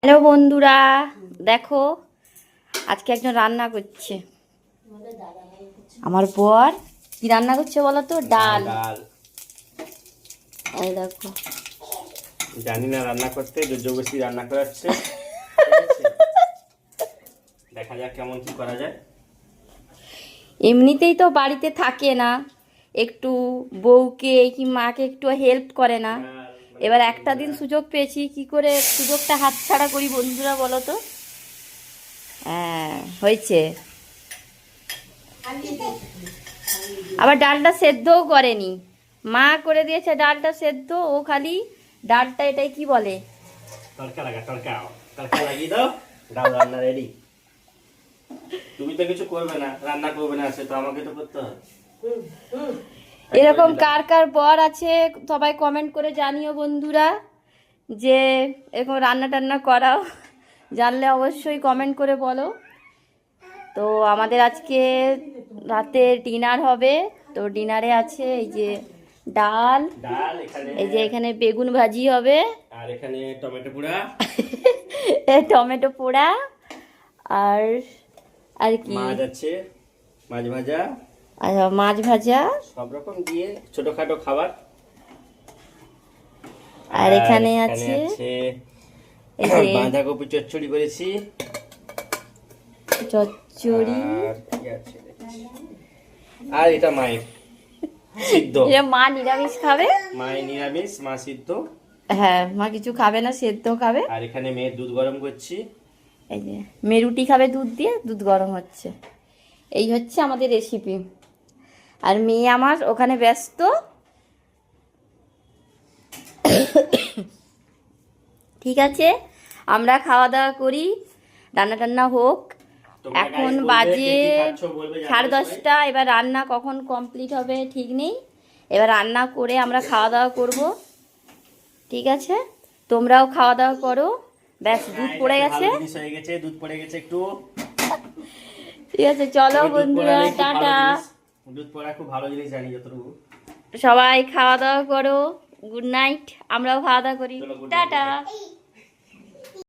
Hello বন্ধুরা, দেখো আজকে একজন রান্না করছে। আমার বর কি রান্না করছে বলো তো? ডাল। এই দেখো, জানি না রান্না করতে, জোরজবরদস্তি রান্না করাচ্ছে। দেখা যাক কেমন কি করা যায়। এমনিতেই তো বাড়িতে থাকে না, একটু বউকে কি মাকে একটু হেল্প করে না। এবার একটা দিন সুযোগ পেয়েছি, কি করে সুযোগটা হাতছাড়া করি বন্ধুরা বলো তো? হ্যাঁ, হয়েছে। আবার ডালটা সেদ্ধও করেনি, মা করে দিয়েছে ডালটা সেদ্ধ। ও খালি ডালটা, এটাই কি বলে, তড়কা লাগিয়ে দাও, ডাল রান্না রেডি। তুমি তো কিছু করবে না, রান্না করবে না, সে তো আমাকে তো করতে হবে। এরকম কার কার বর আছে সবাই কমেন্ট করে জানিও বন্ধুরা, যে এরকম রান্না টান্না করাও। জানলে অবশ্যই কমেন্ট করে বলো। তো আমাদের আজকে রাতে ডিনার হবে। তো ডিনারে আছে এই যে ডাল, এই যে এখানে বেগুন ভাজি হবে, আর এখানে টমেটো পোড়া, টমেটো পোড়া, আর আর কি মাছ আছে, মাছ ভাজা, মাছ ভাজা, সব রকম দিয়ে ছোটখাটো খাবার। আর এখানে আছে এই যে বাঁধাকপি চচ্চড়ি করেছি, চচ্চড়ি, আর এটা মায়ের সিদ্ধ। মা নিরামিষ খাবে, মায়ের নিরামিষ, মা সিদ্ধ। হ্যাঁ, মা কিছু খাবে না, সেদ্ধ খাবে। আর এখানে মেয়ের দুধ গরম করছি। এই যে মেয়ে রুটি খাবে দুধ দিয়ে, দুধ গরম হচ্ছে। এই হচ্ছে আমাদের রেসিপি। আর মেয়ে আমার ওখানে ব্যস্ত। ঠিক আছে, আমরা খাওয়া দাওয়া করি, রান্না টান্না হোক। এখন বাজে 10:30। এবার রান্না কখন কমপ্লিট হবে ঠিক নেই। এবার রান্না করে আমরা খাওয়া দাওয়া করব। ঠিক আছে, তোমরাও খাওয়া দাওয়া করো। ব্যাস, দুধ পড়ে গেছে, দুধ পড়ে গেছে একটু। ঠিক আছে, চলো বন্ধুরা, টাটা। দুধ পড়া খুব ভালো জিনিস, জানি যতটুকু। সবাই খাওয়া দাওয়া করো, গুড নাইট। আমরাও খাওয়া দাওয়া করি, টাটা।